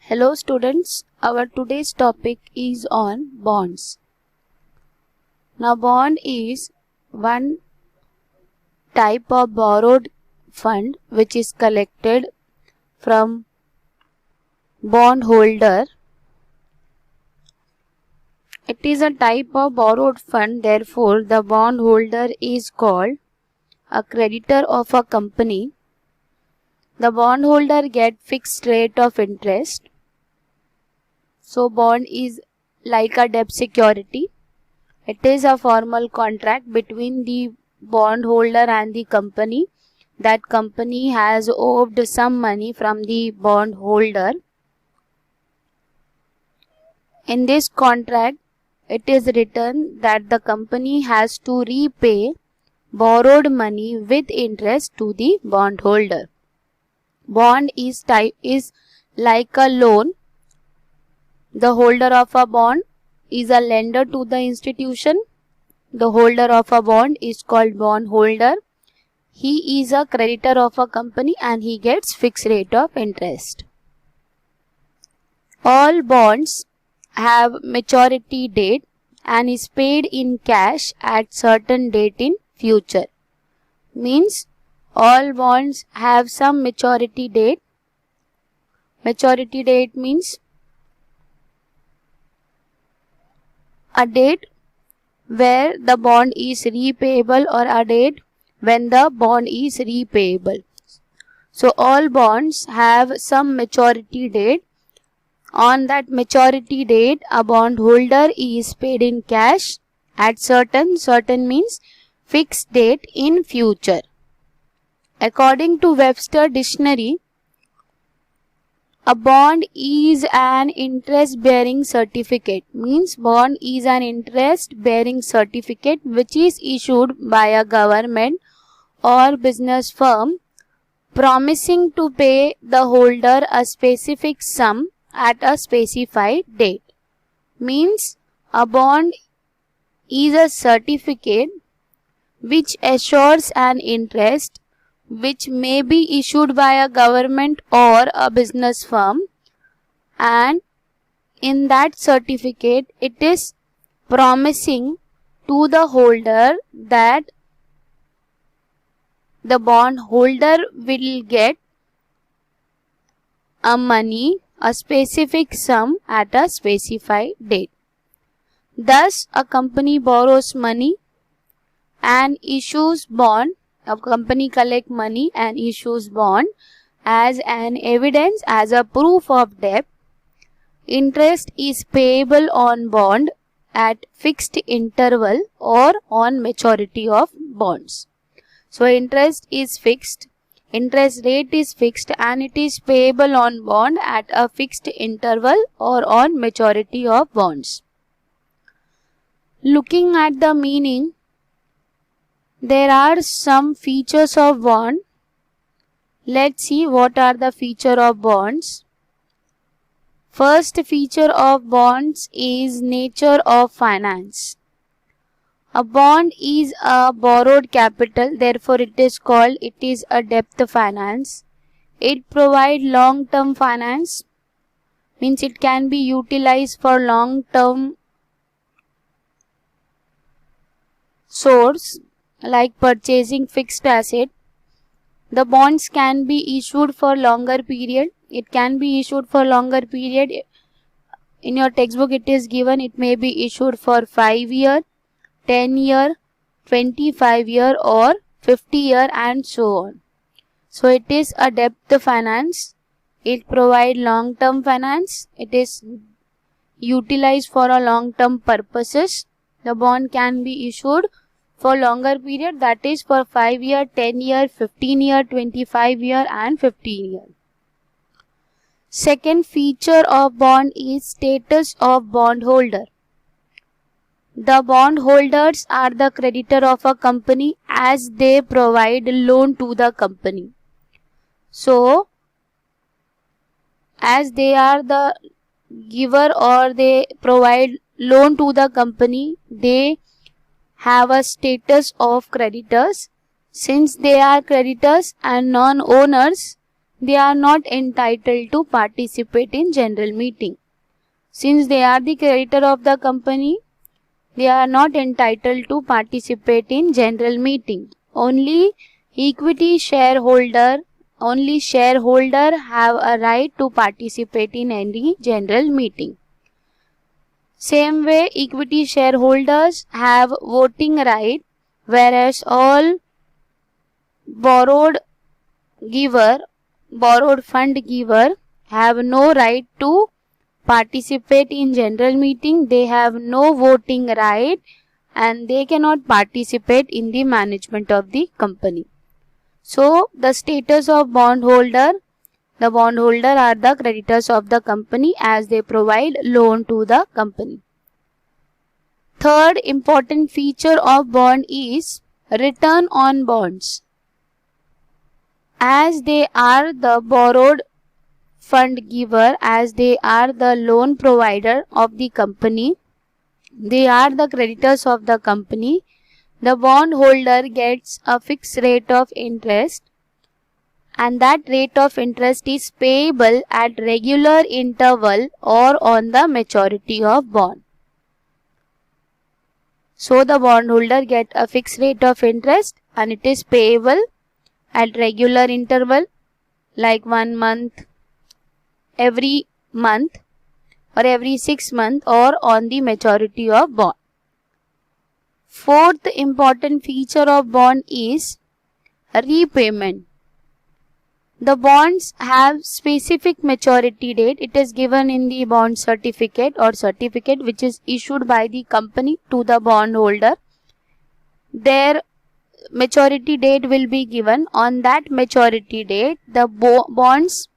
Hello students, our today's topic is on bonds. Now bond is one type of borrowed fund which is collected from bondholder. It is a type of borrowed fund, therefore the bondholder is called a creditor of a company. The bondholder get fixed rate of interest. So bond is like a debt security. It is a formal contract between the bondholder and the company. That company has owed some money from the bondholder. In this contract, it is written that the company has to repay borrowed money with interest to the bondholder. Bond is like a loan. The holder of a bond is a lender to the institution. The holder of a bond is called bondholder. He is a creditor of a company and he gets fixed rate of interest. All bonds have maturity date and is paid in cash at certain date in future. Means all bonds have some maturity date. Maturity date means a date where the bond is repayable or a date when the bond is repayable. So all bonds have some maturity date. On that maturity date, a bondholder is paid in cash at certain means fixed date in future. According to Webster Dictionary, a bond is an interest-bearing certificate. Means bond is an interest-bearing certificate which is issued by a government or business firm promising to pay the holder a specific sum at a specified date. Means a bond is a certificate which assures an interest which may be issued by a government or a business firm, and in that certificate it is promising to the holder that the bondholder will get a money, a specific sum at a specified date. Thus, a company borrows money and issues bond. A company collect money and issues bond as an evidence, as a proof of debt. Interest is payable on bond at fixed interval or on maturity of bonds. So interest is fixed, interest rate is fixed and it is payable on bond at a fixed interval or on maturity of bonds. Looking at the meaning, there are some features of bond. Let's see what are the features of bonds. First feature of bonds is nature of finance. A bond is a borrowed capital, therefore it is a debt finance. It provides long-term finance, means it can be utilized for long-term source like purchasing fixed asset. The bonds can be issued for longer period. It can be issued for longer period. In your textbook it is given it may be issued for 5 year, 10 year, 25 year or 50 year and so on. So it is a debt finance. It provides long-term finance. It is utilized for a long-term purposes. The bond can be issued for longer period, that is for 5 year, 10 year, 15 year, 25 year and 15 year. Second feature of bond is status of bondholder. The bondholders are the creditor of a company as they provide loan to the company. So, as they are the giver or they provide loan to the company, they have a status of creditors. Since they are creditors and non-owners, they are not entitled to participate in general meeting. Since they are the creditor of the company, they are not entitled to participate in general meeting. Only shareholder have a right to participate in any general meeting. Same way, equity shareholders have voting right, whereas all borrowed fund giver have no right to participate in general meeting. They have no voting right and they cannot participate in the management of the company. So, the status of bondholder, the bondholder are the creditors of the company as they provide loan to the company. Third important feature of bond is return on bonds. As they are the borrowed fund giver, as they are the loan provider of the company, they are the creditors of the company, the bondholder gets a fixed rate of interest and that rate of interest is payable at regular interval or on the maturity of bond. So the bondholder gets a fixed rate of interest and it is payable at regular interval like 1 month, every month or every 6 months or on the maturity of bond. Fourth important feature of bond is repayment. The bonds have specific maturity date. It is given in the bond certificate or certificate which is issued by the company to the bondholder. Their maturity date will be given. On that maturity date, the bonds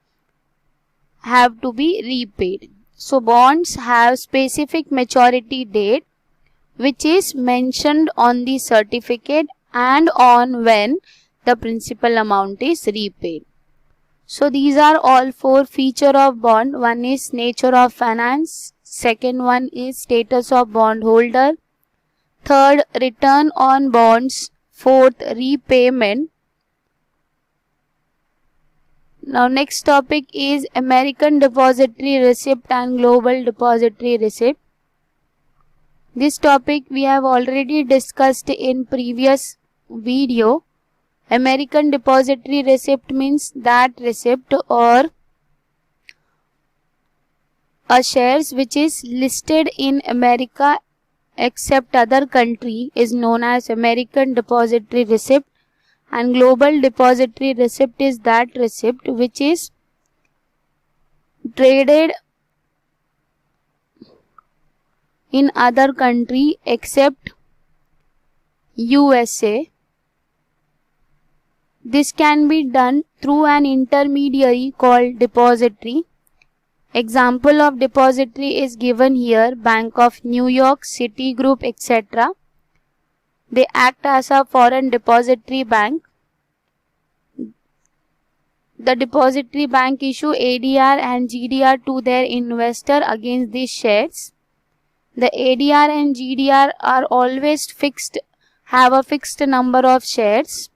have to be repaid. So, bonds have specific maturity date which is mentioned on the certificate and on when the principal amount is repaid. So, these are all 4 features of bond. One is nature of finance. Second one is status of bondholder. Third, return on bonds. Fourth, repayment. Now, next topic is American Depository Receipt and Global Depository Receipt. This topic we have already discussed in previous video. American Depository Receipt means that receipt or a shares which is listed in America except other country is known as American Depository Receipt, and Global Depository Receipt is that receipt which is traded in other country except USA. This can be done through an intermediary called depository. Example of depository is given here: Bank of New York, Citigroup, etc. They act as a foreign depository bank. The depository bank issue ADR and GDR to their investor against these shares. The ADR and GDR are always fixed, have a fixed number of shares.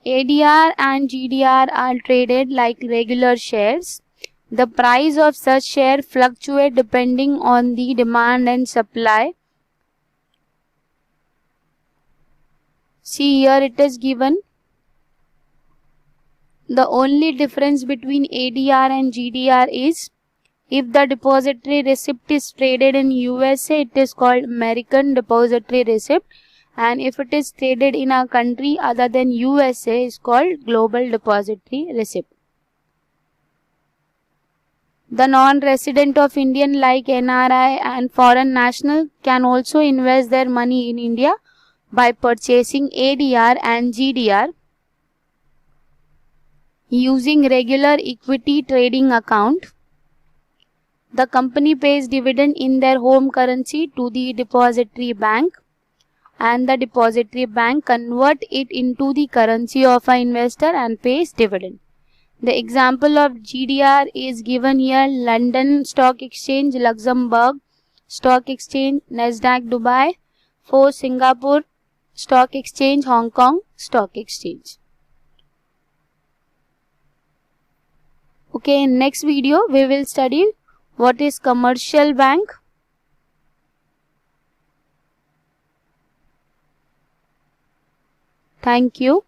ADR and GDR are traded like regular shares. The price of such share fluctuates depending on the demand and supply. See here it is given. The only difference between ADR and GDR is if the depository receipt is traded in USA, it is called American Depository Receipt, and if it is traded in a country other than USA, it is called Global Depository Receipt. The non-resident of Indian like NRI and foreign national can also invest their money in India by purchasing ADR and GDR using regular equity trading account. The company pays dividend in their home currency to the depository bank, and the depository bank convert it into the currency of an investor and pays dividend. The example of GDR is given here: London Stock Exchange, Luxembourg Stock Exchange, Nasdaq Dubai, Singapore Stock Exchange, Hong Kong Stock Exchange. Okay, in next video we will study what is commercial bank. Thank you.